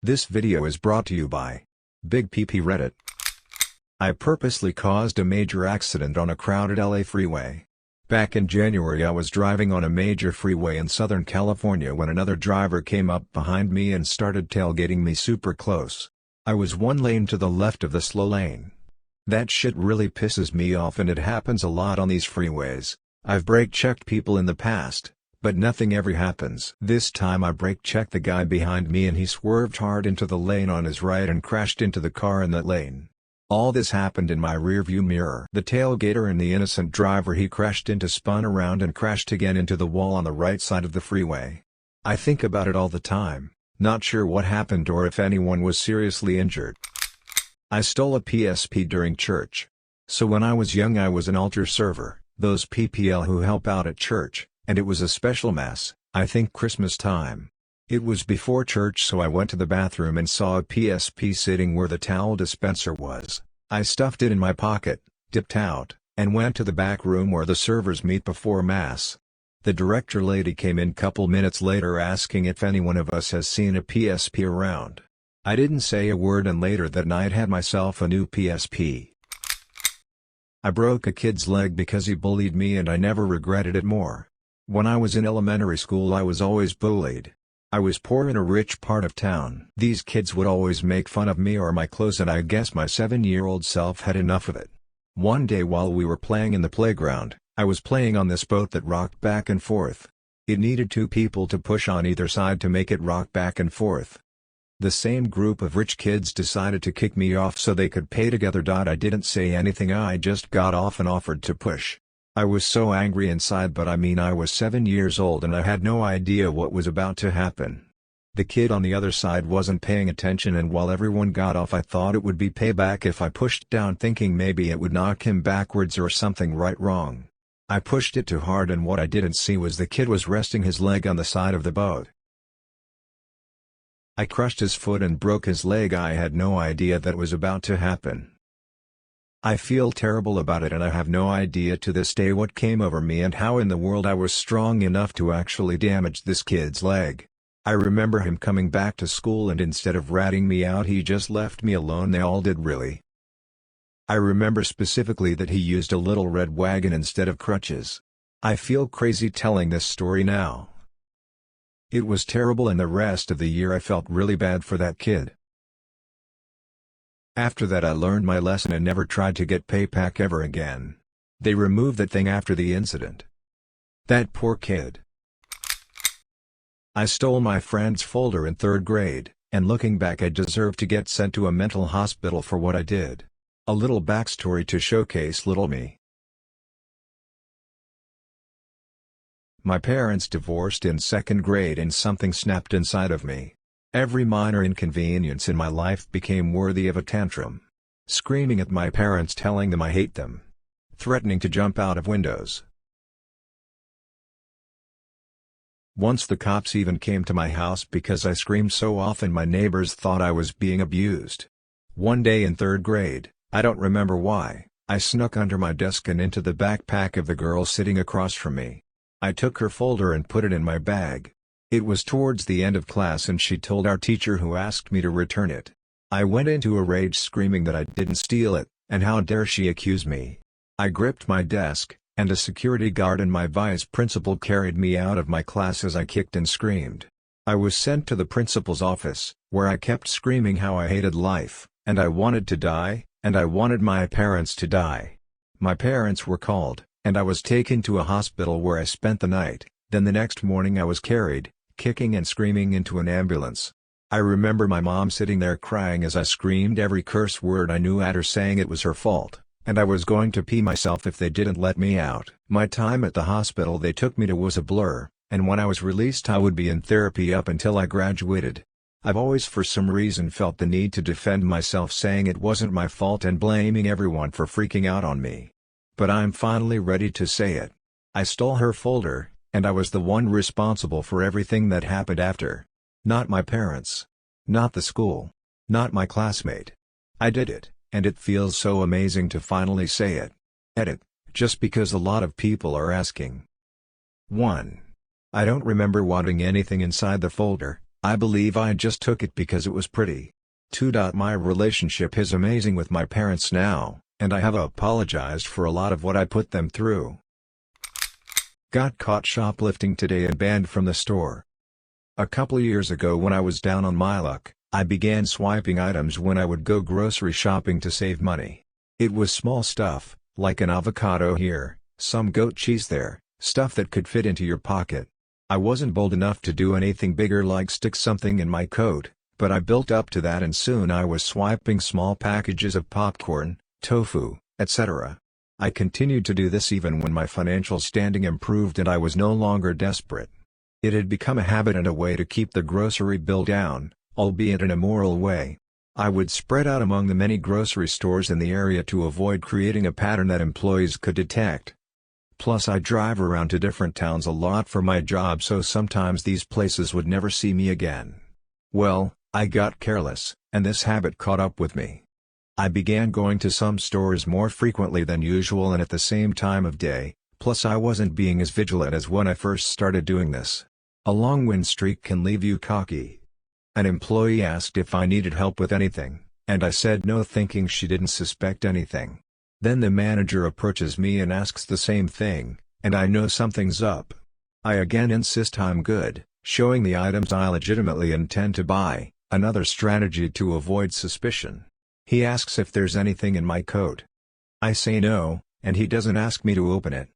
This video is brought to you by Bigpipi Reddit. I purposely caused a major accident on a crowded LA freeway. Back in January I was driving on a major freeway in Southern California when another driver came up behind me and started tailgating me super close. I was one lane to the left of the slow lane. That shit really pisses me off, and it happens a lot on these freeways. I've brake checked people in the past, but nothing ever happens. This time I brake checked the guy behind me and he swerved hard into the lane on his right and crashed into the car in that lane. All this happened in my rearview mirror. The tailgater and the innocent driver he crashed into spun around and crashed again into the wall on the right side of the freeway. I think about it all the time, not sure what happened or if anyone was seriously injured. I stole a PSP during church. So when I was young I was an altar server, those PPL who help out at church, and it was a special mass, I think Christmas time. It was before church, so I went to the bathroom and saw a PSP sitting where the towel dispenser was. I stuffed it in my pocket, dipped out, and went to the back room where the servers meet before mass. The director lady came in couple minutes later asking if any one of us has seen a PSP around. I didn't say a word, and later that night had myself a new PSP. I broke a kid's leg because he bullied me and I never regretted it more. When I was in elementary school I was always bullied. I was poor in a rich part of town. These kids would always make fun of me or my clothes, and I guess my 7-year-old self had enough of it. One day while we were playing in the playground, I was playing on this boat that rocked back and forth. It needed 2 people to push on either side to make it rock back and forth. The same group of rich kids decided to kick me off so they could pay together. I didn't say anything, I just got off and offered to push. I was so angry inside, but I mean I was 7 years old and I had no idea what was about to happen. The kid on the other side wasn't paying attention, and while everyone got off I thought it would be payback if I pushed down, thinking maybe it would knock him backwards or something wrong. I pushed it too hard and what I didn't see was the kid was resting his leg on the side of the boat. I crushed his foot and broke his leg. I had no idea that was about to happen. I feel terrible about it and I have no idea to this day what came over me and how in the world I was strong enough to actually damage this kid's leg. I remember him coming back to school and instead of ratting me out he just left me alone. They all did, really. I remember specifically that he used a little red wagon instead of crutches. I feel crazy telling this story now. It was terrible, and the rest of the year I felt really bad for that kid. After that I learned my lesson and never tried to get payback ever again. They removed that thing after the incident. That poor kid. I stole my friend's folder in 3rd grade, and looking back I deserved to get sent to a mental hospital for what I did. A little backstory to showcase little me. My parents divorced in 2nd grade and something snapped inside of me. Every minor inconvenience in my life became worthy of a tantrum. Screaming at my parents, telling them I hate them. Threatening to jump out of windows. Once the cops even came to my house because I screamed so often my neighbors thought I was being abused. One day in 3rd grade, I don't remember why, I snuck under my desk and into the backpack of the girl sitting across from me. I took her folder and put it in my bag. It was towards the end of class and she told our teacher, who asked me to return it. I went into a rage screaming that I didn't steal it, and how dare she accuse me. I gripped my desk, and a security guard and my vice principal carried me out of my class as I kicked and screamed. I was sent to the principal's office, where I kept screaming how I hated life, and I wanted to die, and I wanted my parents to die. My parents were called, and I was taken to a hospital where I spent the night. Then the next morning I was carried, kicking and screaming, into an ambulance. I remember my mom sitting there crying as I screamed every curse word I knew at her, saying it was her fault, and I was going to pee myself if they didn't let me out. My time at the hospital they took me to was a blur, and when I was released I would be in therapy up until I graduated. I've always for some reason felt the need to defend myself, saying it wasn't my fault and blaming everyone for freaking out on me. But I'm finally ready to say it. I stole her folder, and I was the one responsible for everything that happened after. Not my parents. Not the school. Not my classmate. I did it, and it feels so amazing to finally say it. Edit, just because a lot of people are asking. 1. I don't remember wanting anything inside the folder, I believe I just took it because it was pretty. 2. My relationship is amazing with my parents now, and I have apologized for a lot of what I put them through. Got caught shoplifting today and banned from the store. A couple years ago when I was down on my luck, I began swiping items when I would go grocery shopping to save money. It was small stuff, like an avocado here, some goat cheese there, stuff that could fit into your pocket. I wasn't bold enough to do anything bigger like stick something in my coat, but I built up to that and soon I was swiping small packages of popcorn, tofu, etc. I continued to do this even when my financial standing improved and I was no longer desperate. It had become a habit and a way to keep the grocery bill down, albeit in a moral way. I would spread out among the many grocery stores in the area to avoid creating a pattern that employees could detect. Plus I drive around to different towns a lot for my job, so sometimes these places would never see me again. Well, I got careless, and this habit caught up with me. I began going to some stores more frequently than usual and at the same time of day, plus I wasn't being as vigilant as when I first started doing this. A long win streak can leave you cocky. An employee asked if I needed help with anything, and I said no, thinking she didn't suspect anything. Then the manager approaches me and asks the same thing, and I know something's up. I again insist I'm good, showing the items I legitimately intend to buy, another strategy to avoid suspicion. He asks if there's anything in my coat. I say no, and he doesn't ask me to open it.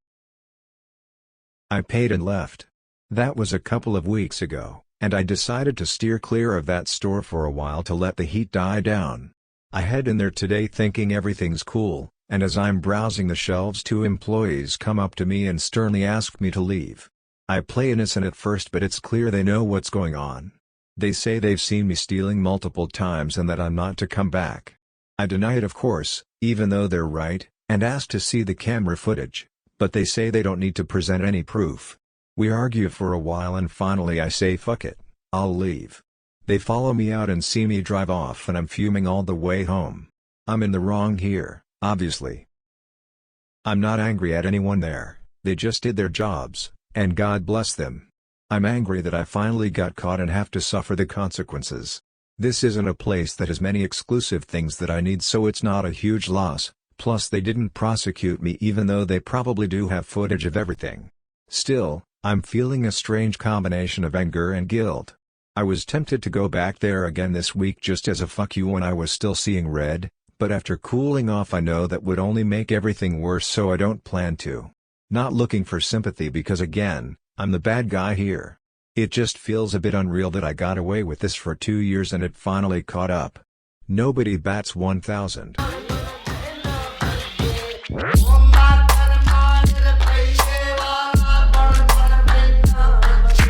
I paid and left. That was a couple of weeks ago, and I decided to steer clear of that store for a while to let the heat die down. I head in there today thinking everything's cool, and as I'm browsing the shelves 2 employees come up to me and sternly ask me to leave. I play innocent at first, but it's clear they know what's going on. They say they've seen me stealing multiple times and that I'm not to come back. I deny it, of course, even though they're right, and ask to see the camera footage, but they say they don't need to present any proof. We argue for a while and finally I say fuck it, I'll leave. They follow me out and see me drive off and I'm fuming all the way home. I'm in the wrong here, obviously. I'm not angry at anyone there, they just did their jobs, and God bless them. I'm angry that I finally got caught and have to suffer the consequences. This isn't a place that has many exclusive things that I need, so it's not a huge loss, plus they didn't prosecute me even though they probably do have footage of everything. Still, I'm feeling a strange combination of anger and guilt. I was tempted to go back there again this week just as a fuck you when I was still seeing red, but after cooling off I know that would only make everything worse, so I don't plan to. Not looking for sympathy because again, I'm the bad guy here. It just feels a bit unreal that I got away with this for 2 years and it finally caught up. Nobody bats 1,000.